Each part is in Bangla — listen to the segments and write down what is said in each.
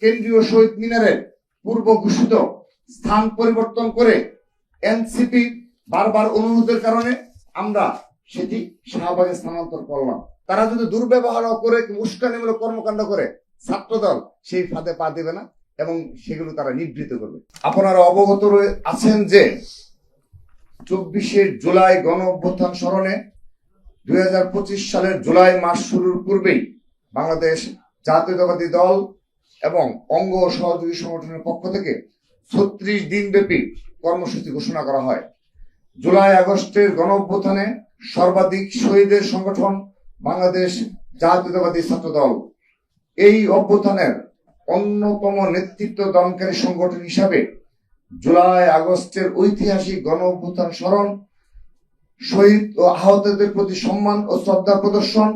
কেন্দ্রীয় শহীদ মিনারের পূর্ব ঘোষিত স্থান পরিবর্তন করে এনসিপি বারবার অনুরোধের কারণে আমরা সেটি শাহবাগে স্থানান্তর করলাম। তারা যদি দুর্ব্যবহার করে উস্কানিমূলক কর্মকাণ্ড করে ছাত্রদল সেই ফাঁদে পা দেবে না এবং সেগুলো তারা নিবৃত্ত করবে। আপনারা অবগত আছেন যে 24 জুলাই গণ অভ্যুত্থান স্মরণে 2025 সালের জুলাই মাস শুরুর পূর্বেই বাংলাদেশ জাতীয়তাবাদী দল এবং অঙ্গ ও সহযোগী সংগঠনের পক্ষ থেকে 36 দিনব্যাপী কর্মসূচি ঘোষণা করা হয়। জুলাই আগস্টের গণ অভ্যুত্থানে সর্বাধিক শহীদের সংগঠন বাংলাদেশ জাতীয়তাবাদী ছাত্র দল। এই অভ্যুত্থানের অন্যতম নেতৃত্ব দানকারী সংগঠন হিসাবে জুলাই আগস্টের ঐতিহাসিক গণ অভ্যুত্থান স্মরণ, শহীদ ও আহতদের প্রতি সম্মান ও শ্রদ্ধা প্রদর্শন,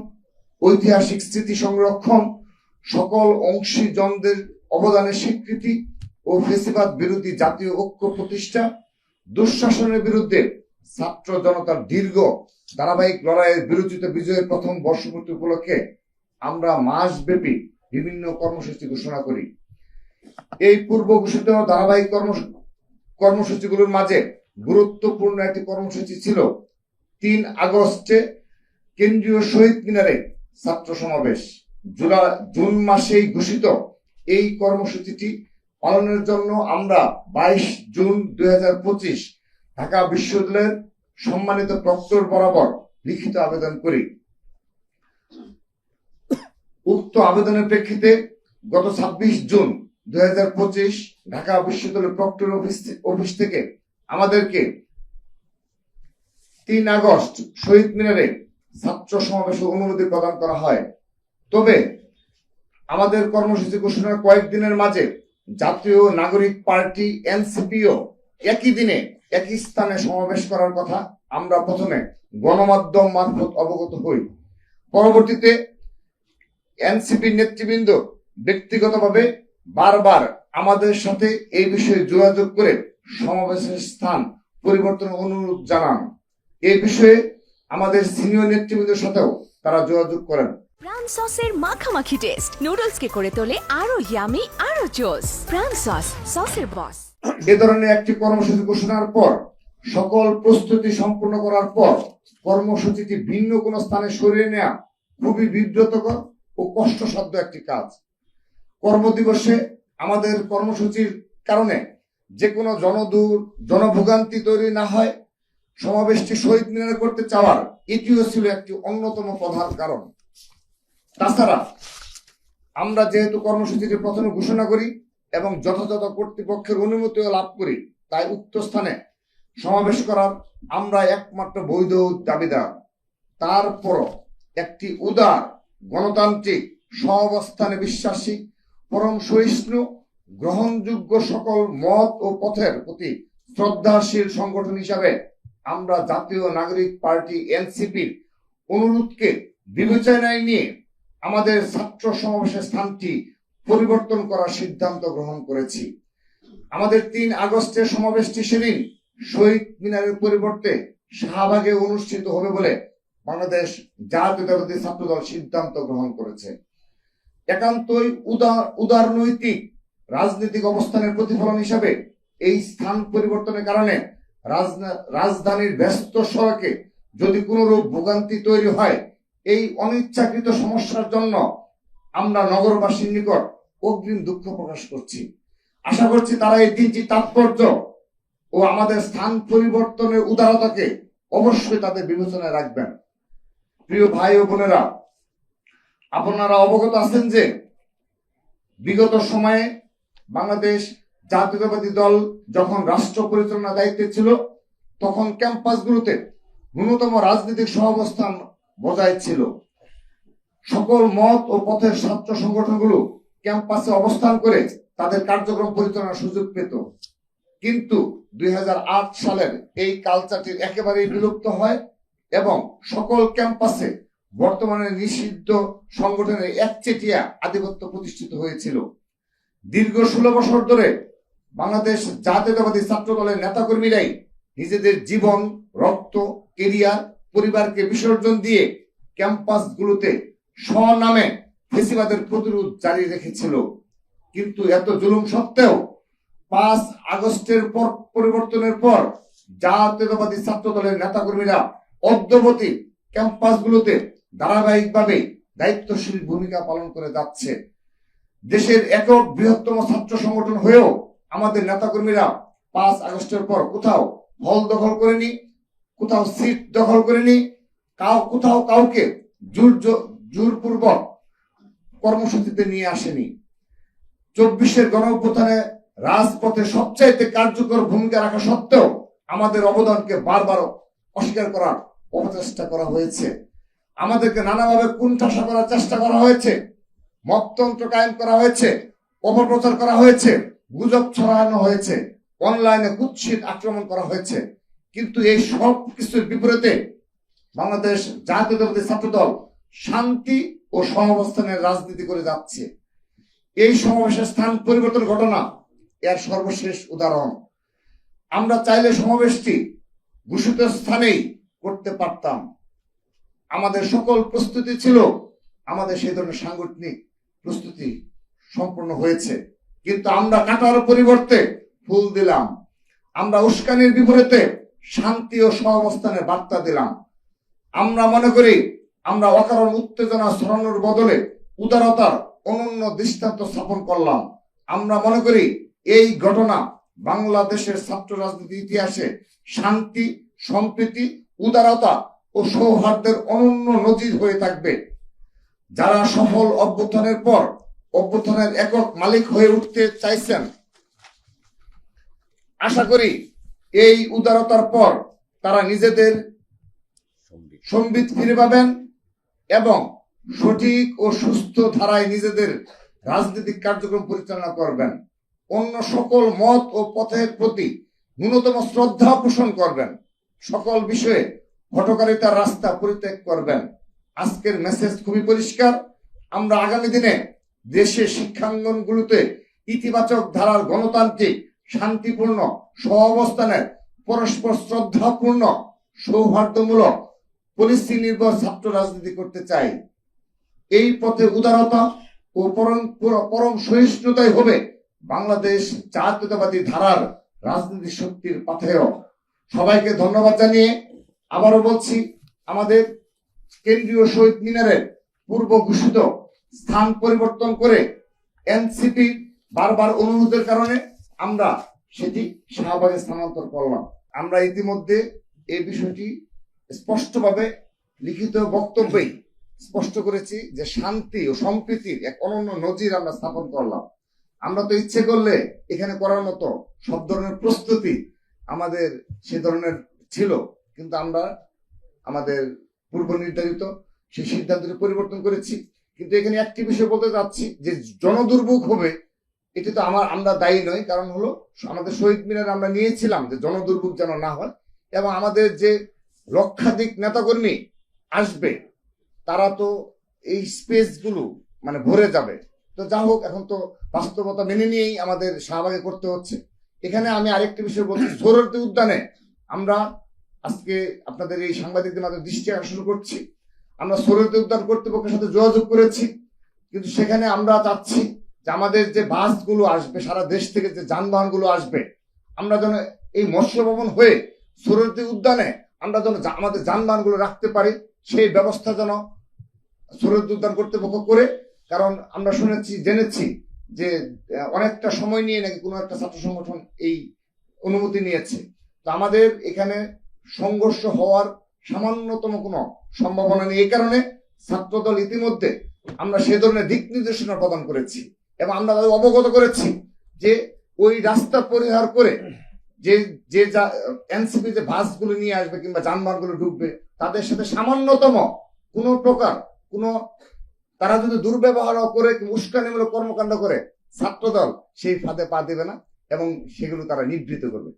ঐতিহাসিক স্মৃতি সংরক্ষণ, সকল অংশীজনদের অবদানের স্বীকৃতি ও ফেসিবাদ বিরোধী জাতীয় ঐক্য প্রতিষ্ঠা, দুঃশাসনের বিরুদ্ধে ছাত্র জনতার দীর্ঘ ধারাবাহিক লড়াইয়ের বিরোচিত বিজয়ের প্রথম বর্ষপূর্তি উপলক্ষে আমরা মাসব্যাপী বিভিন্ন কর্মসূচি ঘোষণা করি। এই পূর্ব ঘোষিত ধারাবাহিক কর্মসূচিগুলোর মাঝে গুরুত্বপূর্ণ একটি কর্মসূচি ছিল 3 আগস্টে কেন্দ্রীয় শহীদ মিনারে ছাত্র সমাবেশ। জুন মাসেই ঘোষিত এই কর্মসূচিটি পালনের জন্য আমরা 22 জুন 2025 ঢাকা বিশ্ববিদ্যালয়ের সম্মানিত প্রক্টর বরাবর লিখিত আবেদন করি। উক্ত আবেদনের প্রেক্ষিতে গত 26 জুন 2025 ঢাকা বিশ্ববিদ্যালয়ের প্রক্টর অফিস থেকে আমাদেরকে 3 আগস্ট শহীদ মিনারে ছাত্র সমাবেশের অনুমতি প্রদান করা হয়। তবে আমাদের কর্মসূচি ঘোষণার কয়েকদিনের মাঝে জাতীয় নাগরিক পার্টি এনসিপিও একই দিনে একই স্থানে সমাবেশ করার কথা আমরা প্রথমে গণমাধ্যম মারফত অবগত হই। পরবর্তীতে এনসিপি নেতৃবৃন্দ ব্যক্তিগতভাবে বারবার আমাদের সাথে এই বিষয়ে যোগাযোগ করে সমাবেশের স্থান পরিবর্তনের অনুরোধ জানান। এই বিষয়ে আমাদের সিনিয়র নেতৃবৃন্দের সাথেও তারা যোগাযোগ করেন। প্রাণ সসের মাখামাখি টেস্ট নুডলসকে করে তোলে আরো ইয়ামি আরো জোস। প্রাণ সস, সসের বস। এ ধরনের একটি কর্মসূচি ঘোষণার পর সকল প্রস্তুতি সম্পূর্ণ করার পর কর্মসূচিটি ভিন্ন কোনো স্থানে সরিয়ে নেওয়া খুবই বিব্রতকর ও কষ্টসাধ্য একটি কাজ। কর্মদিবসে আমাদের কর্মসূচির কারণে যে কোনো জনভোগান্তি তৈরি না হয়, সমাবেশটি শহীদ মিনারে করতে চাওয়ার এটিও ছিল একটি অন্যতম প্রধান কারণ। তাছাড়া আমরা যেহেতু কর্মসূচিটি প্রথমে ঘোষণা করি এবং যথাযথ কর্তৃপক্ষের অনুমতিও লাভ করি, তাই উক্ত স্থানে সমাবেশ করার আমরা একমাত্র বৈধ দাবিদার। তারপর একটি উদার গণতান্ত্রিক সহাবস্থানে বিশ্বাসী পরম সহিষ্ণু গ্রহণযোগ্য সকল মত ও পথের প্রতি শ্রদ্ধাশীল সংগঠন হিসাবে আমরা জাতীয় নাগরিক পার্টি এনসিপির অনুরোধকে বিবেচনায় নিয়ে আমাদের ছাত্র সমাবেশের স্থানটি পরিবর্তন করার সিদ্ধান্ত গ্রহণ করেছি। আমাদের 3 আগস্টের সমাবেশটি সেদিন শহীদ মিনারের পরিবর্তে শাহবাগে অনুষ্ঠিত হবে বলে বাংলাদেশ জাতীয়তাবাদী ছাত্র দল সিদ্ধান্ত গ্রহণ করেছে। একান্তই উদারনৈতিক রাজনৈতিক অবস্থানের প্রতিফলন হিসাবে এই স্থান পরিবর্তনের কারণে রাজধানীর ব্যস্ত সড়কে যদি কোনরূপ ভোগান্তি তৈরি হয়, এই অনিচ্ছাকৃত সমস্যার জন্য আমরা নগরবাসীর নিকট অগ্রিম দুঃখ প্রকাশ করছি। আশা করছি তারা এই দিনটি তাৎপর্য ও আমাদের স্থান পরিবর্তনের উদারতাকে অবশ্যই তাদের বিবেচনায় রাখবেন। প্রিয় ভাই ও বোনেরা, আপনারা অবগত আছেন যে বিগত সময়ে বাংলাদেশ জাতীয়তাবাদী দল যখন রাষ্ট্র পরিচালনার দায়িত্বে ছিল, তখন ক্যাম্পাসগুলোতে ন্যূনতম রাজনৈতিক সহাবস্থান বজায় ছিল। সকল মত ও পথের ছাত্র সংগঠনগুলো ক্যাম্পাসে অবস্থান করে তাদের কার্যক্রম পরিচালনার সুযোগ পেত। কিন্তু 2008 সালের এই কালচারটি একেবারেই বিলুপ্ত হয় এবং সকল ক্যাম্পাসে বর্তমানে নিষিদ্ধ সংগঠনের একচেটিয়া আধিপত্য প্রতিষ্ঠিত হয়েছিল। দীর্ঘ 16 বছর ধরে বাংলাদেশ জাতীয়তাবাদী ছাত্র দলের নেতাকর্মীরাই নিজেদের জীবন, রক্ত, কেরিয়ার, পরিবারকে বিসর্জন দিয়ে ক্যাম্পাসগুলোতে স্বনামে ফেসিবাদের প্রতিরোধ জারি রেখেছিল। কিন্তু এত জুলুম সত্ত্বেও 5 আগস্টের পর পরিবর্তনের পর জাতীয়তাবাদী ছাত্র দলের নেতাকর্মীরা অদ্যবধি ক্যাম্পাসগুলোতে ধারাবাহিকভাবে দায়িত্বশীল ভূমিকা পালন করে যাচ্ছে। দেশের একক বৃহত্তম ছাত্র সংগঠন হয়েও আমাদের নেতাকর্মীরা 5 আগস্টের পর কোথাও হল দখল করেনি, কোথাও সিট দখল করেনি, কোথাও কাউকে জোরপূর্বক কর্মসূচিতে নিয়ে আসেনি। 24-এর গণঅভ্যুত্থানে রাজপথে সবচাইতে কার্যকর ভূমিকা রাখা সত্ত্বেও আমাদের অবদানকে বারবার অস্বীকার করার অপচেষ্টা করা হয়েছে। আমাদেরকে নানাভাবে কুণ্ঠাসা করার চেষ্টা করা হয়েছে, মততন্ত্র কায়েম করা হয়েছে, অপপ্রচার করা হয়েছে, গুজব ছড়ানো হয়েছে, অনলাইনে কুৎসিত আক্রমণ করা হয়েছে। কিন্তু এই সব কিছুর বিপরীতে বাংলাদেশ জাতীয়তাবাদী ছাত্রদল শান্তি ও সহাবস্থানের রাজনীতি করে যাচ্ছে। এই সমাবেশের স্থান পরিবর্তন ঘটনা এর সর্বশেষ উদাহরণ। আমরা চাইলে সমাবেশটি ঘোষিত স্থানেই করতে পারতাম। আমাদের সকল প্রস্তুতি ছিল, আমাদের সেই ধরনের সাংগঠনিক প্রস্তুতি সম্পূর্ণ হয়েছে, কিন্তু আমরা কাটার পরিবর্তে ফুল দিলাম। আমরা উস্কানির বিপরীতে শান্তি ও সহাবস্থানের বার্তা দিলাম। আমরা মনে করি আমরা অকারণ উত্তেজনা ছড়ানোর বদলে উদারতার অনন্য দৃষ্টান্ত স্থাপন করলাম। আমরা মনে করি এই ঘটনা বাংলাদেশের ছাত্র রাজনীতির ইতিহাসে শান্তি, সম্প্রীতি, উদারতা ও সৌহার্দ্যের অনন্য নজির হয়ে থাকবে। যারা সফল অভ্যুত্থানের পর অভ্যুত্থানের একক মালিক হয়ে উঠতে চাইছেন, আশা করি এই উদারতার পর তারা নিজেদের সম্বিত ফিরে পাবেন এবং সঠিক ও সুস্থ ধারায় নিজেদের রাজনৈতিক কার্যক্রম পরিচালনা করবেন। অন্য সকল মত ও পথের প্রতি ন্যূনতম শ্রদ্ধা পোষণ করবেন। সকল বিষয়ে হঠকারিতার রাস্তা পরিত্যাগ করবেন। আজকের মেসেজ খুবই পরিষ্কার। আমরা আগামী দিনে দেশের শিক্ষাঙ্গনগুলোতে ইতিবাচক ধারার গণতান্ত্রিক, শান্তিপূর্ণ সহাবস্থানের, পরস্পর শ্রদ্ধাপূর্ণ, সৌহার্দ্যমূলক, পলিসি নির্ভর ছাত্র রাজনীতি করতে চাই। এই পথে উদারতা ও পরম সহিষ্ণুতাই হবে বাংলাদেশ জাতীয়তাবাদী ধারার রাজনীতি শক্তির পাথেয়। সবাইকে ধন্যবাদ জানিয়ে আবারও বলছি, আমাদের কেন্দ্রীয় শহীদ মিনারের পূর্ব ঘোষিত স্থান পরিবর্তন করে এনসিপি বারবার অনুরোধের কারণে আমরা সেটি শাহবাগে স্থানান্তর করলাম। আমরা ইতিমধ্যে এই বিষয়টি স্পষ্টভাবে লিখিত বক্তব্যেই স্পষ্ট করেছি যে শান্তি ও সম্প্রীতির এক অনন্য নজির আমরা স্থাপন করলাম। আমরা তো ইচ্ছে করলে এখানে করার মতো সব ধরনের প্রস্তুতি আমাদের সে ধরনের ছিল, কিন্তু আমরা আমাদের পূর্ব নির্ধারিত সেই সিদ্ধান্তটি পরিবর্তন করেছি। কিন্তু এখানে একটি বিষয় বলতে চাচ্ছি যে জনদুর্ভোগ হবে, এটি তো আমরা দায়ী নই। কারণ হলো আমাদের শহীদ মিনার আমরা নিয়েছিলাম যে জনদুর্ভোগ যেন না হয়, এবং আমাদের যে লক্ষাধিক নেতাকর্মী আসবে তারা তো এই স্পেসগুলো মানে ভরে যাবে। তো যা হোক, এখন তো বাস্তবতা মেনে নিয়েই আমাদের শাহবাগে করতে হচ্ছে। এখানে আমি আরেকটি বিষয় বলছি, সোহরাওয়ার্দী উদ্যানে আমরা আজকে আপনাদের এই সাংবাদিকদের মাধ্যমে দৃষ্টি আকর্ষণ করছি, আমরা সোহরাওয়ার্দী উদ্যান কর্তৃপক্ষের সাথে যোগাযোগ করেছি, কিন্তু সেখানে আমরা চাচ্ছি যে আমাদের যে বাসগুলো আসবে, সারা দেশ থেকে যে যানবাহনগুলো আসবে, আমরা যেন এই মৎস্য ভবন হয়ে সোহরাওয়ার্দী উদ্যানে আমরা যেন আমাদের যানবাহনগুলো রাখতে পারি, সেই ব্যবস্থা যেন সোহরাওয়ার্দী উদ্যান কর্তৃপক্ষ করে। কারণ আমরা জেনেছি যে অনেকটা সময় নিয়ে নাকি কোনো একটা ছাত্র সংগঠন এই অনুমতি নিয়েছে। তো আমাদের এখানে সংঘর্ষ হওয়ার সামান্যতম কোনো সম্ভাবনা নেই। এই কারণে ছাত্রদল ইতিমধ্যে আমরা সে ধরনের দিক নির্দেশনা প্রদান করেছি এবং আমরা তাদের অবগত করেছি যে ওই রাস্তা পরিহার করে যে এনসিপি যে বাসগুলো নিয়ে আসবে কিংবা যানবাহনগুলো ঢুকবে, তাদের সাথে সামান্যতম কোনো প্রকার তারা যদি দুর্ব্যবহার করে, উস্কানিমূলক কর্মকাণ্ড করে, ছাত্রদল সেই ফাঁদে পা দেবে না এবং সেগুলো তারা নিবৃত্ত করবে।